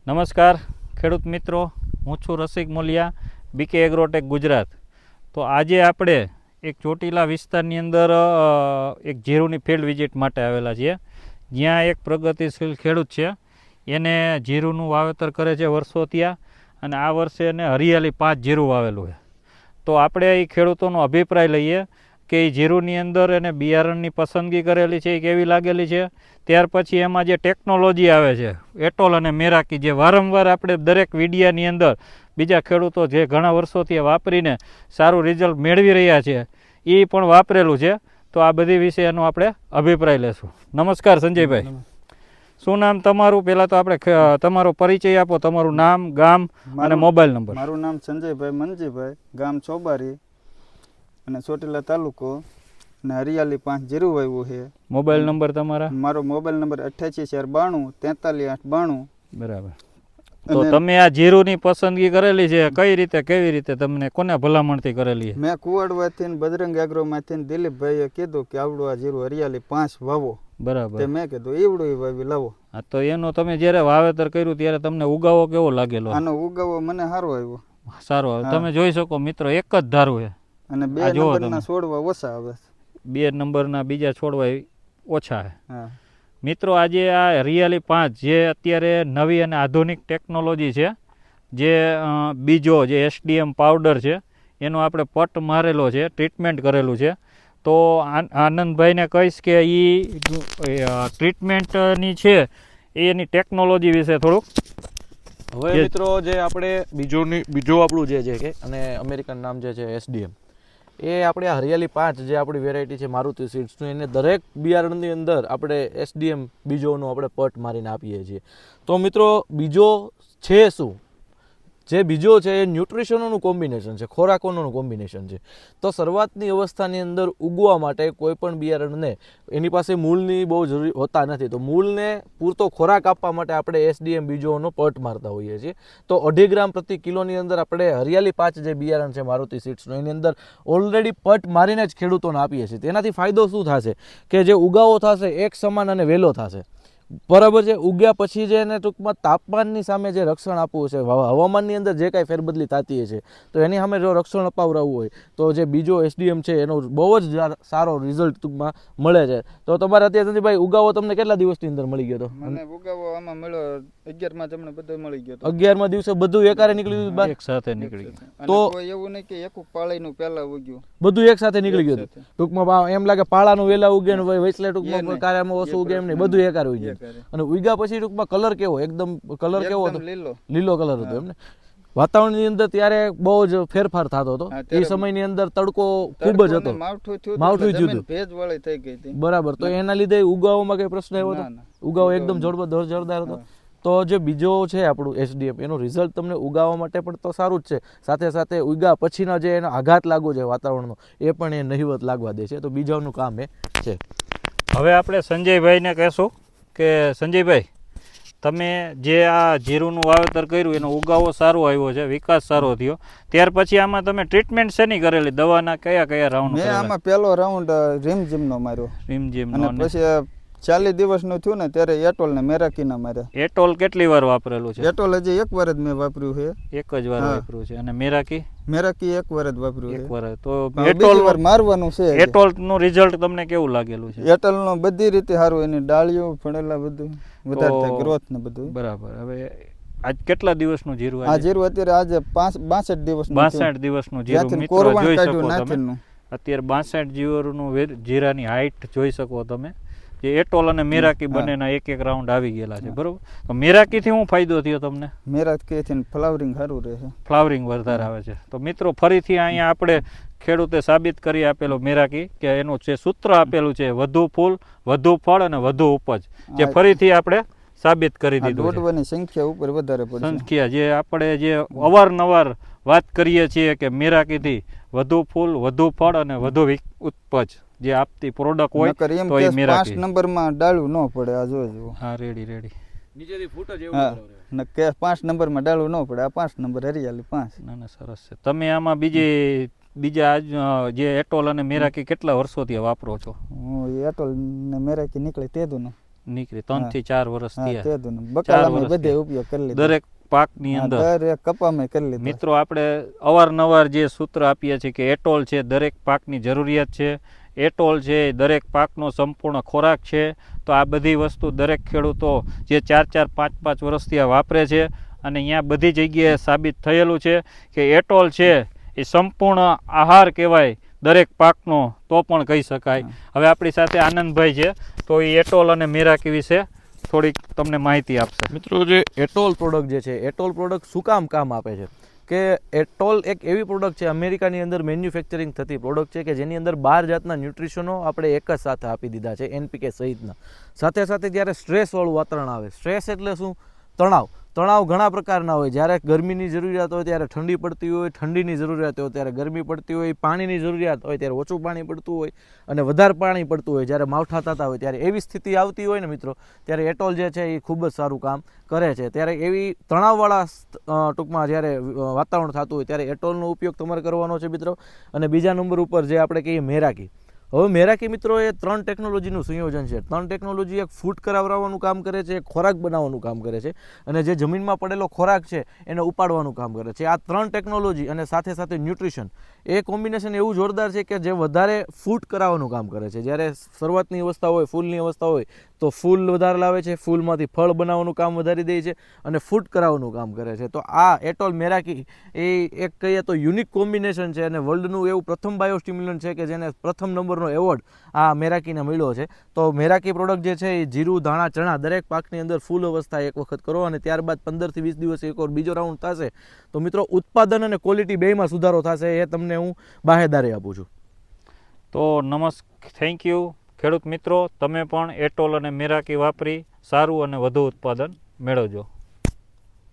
નમસ્કાર ખેડૂત મિત્રો, હું છું રસિક મોલિયા, બીકે એગ્રોટેક ગુજરાત. તો આજે આપણે એક ચોટીલા વિસ્તારની અંદર એક જીરુની ફિલ્ડ વિઝિટ માટે આવેલા છીએ, જ્યાં એક પ્રગતિશીલ ખેડૂત છે. એને જીરુનું વાવેતર કરે છે વર્ષો ત્યાં, અને આ વર્ષે એને હરિયાળી 5 જીરું વાવેલું છે. તો આપણે એ ખેડૂતોનો અભિપ્રાય લઈએ કે એ જીરુની અંદર એને બિયારણની પસંદગી કરેલી છે એ કેવી લાગેલી છે. ત્યાર પછી એમાં જે ટેકનોલોજી આવે છે એટોલ અને મેરાકી, જે વારંવાર આપણે દરેક વિડીયાની અંદર બીજા ખેડૂતો જે ઘણા વર્ષોથી વાપરીને સારું રિઝલ્ટ મેળવી રહ્યા છે એ પણ વાપરેલું છે. તો આ બધી વિશે એનો આપણે અભિપ્રાય લેશું. નમસ્કાર સંજયભાઈ, શું નામ તમારું? પહેલાં તો આપણે તમારો પરિચય આપો, તમારું નામ, ગામ અને મોબાઈલ નંબર. મારું નામ સંજયભાઈ મનજીભાઈ, ગામ ચોબારી અને ચોટીલા તાલુકો, અને હરિયાળી 5 જીરું વાવ્યું છે. મોબાઈલ નંબર તમારા? મારો મોબાઈલ નંબર 88 492 43 892. બરાબર. તો તમે આ જીરુની પસંદગી કરેલી છે કઈ રીતે, કેવી રીતે, તમને કોને ભલામણથી કરેલી? મેં કુવાડવાથી બજરંગ એગ્રોમાંથી દિલીપભાઈએ કીધું કે આવડું આ જીરું હરિયાળી 5 વાવો. બરાબર. તે મેં કીધું એવડું વાવી લાવો. હા, તો એનો તમે જ્યારે વાવેતર કર્યું ત્યારે તમને ઉગાવો કેવો લાગેલો? આનો ઉગાવો મને સારો આવ્યો. સારો આવ્યો. તમે જોઈ શકો મિત્રો, એક જ ધારું છે અને 2 નંબરના છોડવા ઓછા આવે. 2 નંબરના બીજા છોડવા ઓછા છે. મિત્રો, આજે આ હરિયાળી 5 જે અત્યારે નવી અને આધુનિક ટેકનોલોજી છે, જે બીજો જે એસડીએમ પાવડર છે એનો આપણે પટ મારેલો છે, ટ્રીટમેન્ટ કરેલું છે. તો આનંદભાઈને કહીશ કે એ ટ્રીટમેન્ટની છે એની ટેકનોલોજી વિશે થોડુંક. હવે મિત્રો, જે આપણે બીજો આપણું જે કે અને અમેરિકન નામ જે છે એસડીએમ, એ આપણે આ હરિયાળી 5 જે આપણી વેરાયટી છે મારુતિ સીડ્સનું, એને દરેક બિયારણની અંદર આપણે એસડીએમ બીજોનું આપણે પટ મારીને આપીએ છીએ. તો મિત્રો, બીજો છે શું? જે બીજો છે એ ન્યુટ્રિશનોનું કોમ્બિનેશન છે, ખોરાકોનું કોમ્બિનેશન છે. તો શરૂઆતની અવસ્થાની અંદર ઉગવા માટે કોઈ પણ બિયારણને એની પાસે મૂળની બહુ જરૂરી હોતા નથી. તો મૂળને પૂરતો ખોરાક આપવા માટે આપણે એસડીએમ બીજોનો પટ મારતા હોઈએ છીએ. તો 2.5 ગ્રામ પ્રતિ કિલોની અંદર આપણે હરિયાળી 5 જે બિયારણ છે મારુતિ સીડ્સનું, એની અંદર ઓલરેડી પટ મારીને જ ખેડૂતોને આપીએ છીએ. તેનાથી ફાયદો શું થશે કે જે ઉગાવો થશે એક સમાન અને વહેલો થશે. બરાબર છે. ઉગ્યા પછી જે એને ટૂંકમાં તાપમાનની સામે જે રક્ષણ આપવું છે, હવામાનની અંદર જે કાંઈ ફેરબદલી થતી છે, તો એની સામે જો રક્ષણ અપાવડાવવું હોય તો જે બીજો એસડીએમ છે એનો બહુ જ સારો રિઝલ્ટ ટૂંકમાં મળે છે. તો તમારે અત્યારે સંજયભાઈ ઉગાવો તમને કેટલા દિવસની અંદર મળી ગયો હતો? મને ઉગાવો આમાં મળ્યો 11માં તમને બધું મળી ગયો. 11મા દિવસે બધું એકારે નીકળી ગયું, એક સાથે નીકળી ગયું. તો એવું નહીં કે એક પાળીનું પહેલા ઉગ્યું, બધું એક સાથે નીકળી ગયું. ટૂંકમાં એમ લાગે પાળાનું વેલા ઉગે ને વૈસલે ટૂંકમાં કાર્યમાં ઓછું ઉગે, એમ નહીં, બધું એકારે ઉગ્યું. અને ઉગ્યા પછી ટૂંકમાં કલર કેવો? એકદમ કલર કેવો હતો? લીલો કલર હતો. એમને વાતાવરણની અંદર ત્યારે બહુ જ ફેરફાર થતો હતો. એ સમયની અંદર તડકો ખૂબ જ હતો, માવઠું જુદું, ભેજવાળી થઈ ગઈ હતી. બરાબર. તો એના લીધે ઉગાવવામાં કઈ પ્રશ્ન એવો હતો? ઉગાવો એકદમ જોરદાર હતો. તો જે બીજો છે આપણું એસડીએમ, એનો રિઝલ્ટ તમને ઉગાવવા માટે પણ તો સારું જ છે, સાથે સાથે ઉગા પછીનો જે એનો આઘાત લાગુ છે વાતાવરણનો, એ પણ એ નહિવત લાગવા દે છે. તો બીજાનું કામ એ છે. હવે આપણે સંજયભાઈને કહેશું કે સંજયભાઈ, તમે જે આ જીરુનું વાવેતર કર્યું એનો ઉગાવો સારો આવ્યો છે, વિકાસ સારો થયો, ત્યાર પછી આમાં તમે ટ્રીટમેન્ટ શેની કરેલી? દવાના કયા રાઉન્ડ? મેં આમાં પહેલો રાઉન્ડ રીમઝીમનો માર્યો. રીમઝીમનો. અને પછી 40 દિવસનું થયું ને ત્યારે એટોલ ને મેરાકીના માર્યા. એટોલ કેટલી વાર વાપરેલું છે? એટોલ હજી 1 વાર જ મેં વાપર્યું છે. એક જ વાર વાપર્યું છે. અને મેરાકી? મેરાકી 1 વાર જ વાપર્યું છે. 1 વાર. તો એટોલ વાર મારવાનું છે. એટોલ નું રિઝલ્ટ તમને કેવું લાગેલું છે? એટોલ નું બધી રીતે સારું, એની ડાળીઓ ફળેલા બધું વધારે થાય, ગ્રોથ ને બધું. બરાબર. હવે આજ કેટલા દિવસનું જીરું? આ જીરું અત્યારે આજે 62 દિવસનું. 62 દિવસનું જીરું મિત્રો જોઈ શકો તમે. અત્યારે 62 જીરુનું જીરાની હાઈટ જોઈ શકો તમે. જે એટોલ અને મેરાકી બંનેના એક રાઉન્ડ આવી ગયેલા છે. બરોબર. તો મેરાકીથી શું ફાયદો થયો તમને? મેરાકીથી ફ્લાવરિંગ સારું રહે છે, ફ્લાવરિંગ વધારે આવે છે. તો મિત્રો, ફરીથી અહીંયા આપણે ખેડૂતે સાબિત કરી આપેલો મેરાકી કે એનું જે સૂત્ર આપેલું છે, વધુ ફૂલ, વધુ ફળ અને વધુ ઉપજ, જે ફરીથી આપણે સાબિત કરી દીધું. દોડવાની સંખ્યા ઉપર વધારે પડે. સંખ્યા જે આપણે જે અવારનવાર વાત કરીએ છીએ કે મેરાકીથી વધુ ફૂલ, વધુ ફળ અને વધુ ઉપજ જે આપતી પ્રોડક્ટ હોય તો એ મેરાકી. 5 નંબરમાં ડાળું ન પડે. આ જોજો. હા, રેડી. નીચેથી ફૂટ જ એવું ને કે 5 નંબરમાં ડાળું ન પડે. આ 5 નંબર હરિયાળી 5. ના, સરસ છે. તમે આમાં બીજા જે એટોલ અને મેરાકી કેટલા વર્ષોથી વાપરો છો? હું એટોલ ને મેરાકી નીકળે તેદું નીકળી 3 થી 4 વર્ષ હા થયા તે દુન બકાલામાં વર્ષ બધે થયા. ઉપયોગ કરી લીધો દરેક પાકની હા, અંદર દરેક કપામાં કરી લીધો મિત્રો આપણે અવારનવાર જે સૂત્ર આપીએ છીએ કે એટોલ છે દરેક પાકની જરૂરિયાત છે, એટોલ છે એ દરેક પાકનો સંપૂર્ણ ખોરાક છે. તો આ બધી વસ્તુ દરેક ખેડૂતો જે 4-4, 5-5 વર્ષથી આ વાપરે છે અને અહીંયા બધી જગ્યાએ સાબિત થયેલું છે કે એટોલ છે એ સંપૂર્ણ આહાર કહેવાય દરેક પાકનો તો પણ કહી શકાય. હવે આપણી સાથે આનંદભાઈ છે તો એ એટોલ અને મેરાકી વિશે થોડીક તમને માહિતી આપશે. મિત્રો જે એટોલ પ્રોડક્ટ જે છે, એટોલ પ્રોડક્ટ શું કામ આપે છે કે એટોલ એક એવી પ્રોડક્ટ છે, અમેરિકાની અંદર મેન્યુફેક્ચરિંગ થતી પ્રોડક્ટ છે કે જેની અંદર 12 જાતના ન્યુટ્રિશનો આપણે એક જ સાથે આપી દીધા છે, NPK સહિતના. સાથે સાથે જ્યારે સ્ટ્રેસવાળું વાતાવરણ આવે, સ્ટ્રેસ એટલે શું? તણાવ ઘણા પ્રકારના હોય. જ્યારે ગરમીની જરૂરિયાત હોય ત્યારે ઠંડી પડતી હોય, ઠંડીની જરૂરિયાત હોય ત્યારે ગરમી પડતી હોય, પાણીની જરૂરિયાત હોય ત્યારે ઓછું પાણી પડતું હોય અને વધારે પાણી પડતું હોય, જ્યારે માવઠા થતા હોય ત્યારે એવી સ્થિતિ આવતી હોય ને મિત્રો, ત્યારે એટોલ જે છે એ ખૂબ જ સારું કામ કરે છે. ત્યારે એવી તણાવવાળા ટૂંકમાં જ્યારે વાતાવરણ થતું હોય ત્યારે એટોલનો ઉપયોગ તમારે કરવાનો છે મિત્રો. અને બીજા નંબર ઉપર જે આપણે કહીએ મેરાકી. હવે મેરાકી મિત્રો એ 3 ટેકનોલોજીનું સંયોજન છે. 3 ટેકનોલોજી એક ફૂડ કરાવવાનું કામ કરે છે, એક ખોરાક બનાવવાનું કામ કરે છે અને જે જમીનમાં પડેલો ખોરાક છે એને ઉપાડવાનું કામ કરે છે. આ 3 ટેકનોલોજી અને સાથે સાથે ન્યુટ્રિશન એ કોમ્બિનેશન એવું જોરદાર છે કે જે વધારે ફૂડ કરાવવાનું કામ કરે છે. જ્યારે શરૂઆતની અવસ્થા હોય, ફૂલની અવસ્થા હોય તો ફૂલ વધારે લાવે છે, ફૂલમાંથી ફળ બનાવવાનું કામ વધારી દે છે અને ફૂડ કરાવવાનું કામ કરે છે. તો આ એટોલ મેરાકી એ એક કહીએ તો યુનિક કોમ્બિનેશન છે અને વર્લ્ડનું એવું પ્રથમ બાયોસ્ટિમ્યુલન્ટ છે કે જેને પ્રથમ નંબરનો એવોર્ડ આ મેરાકીને મળ્યો છે. તો મેરાકી પ્રોડક્ટ જે છે એ જીરું, ધાણા, ચણા દરેક પાકની અંદર ફૂલ અવસ્થા એક વખત કરો અને ત્યારબાદ 15 થી 20 દિવસે એક બીજો રાઉન્ડ થશે તો મિત્રો ઉત્પાદન અને ક્વોલિટી બેયમાં સુધારો થશે. એ તમને હું બાહેદારી આપું છું. તો થેન્ક યુ ખેડૂત મિત્રો, તમે પણ એટોલ અને મેરાકી વાપરી સારું અને વધુ ઉત્પાદન મેળવજો.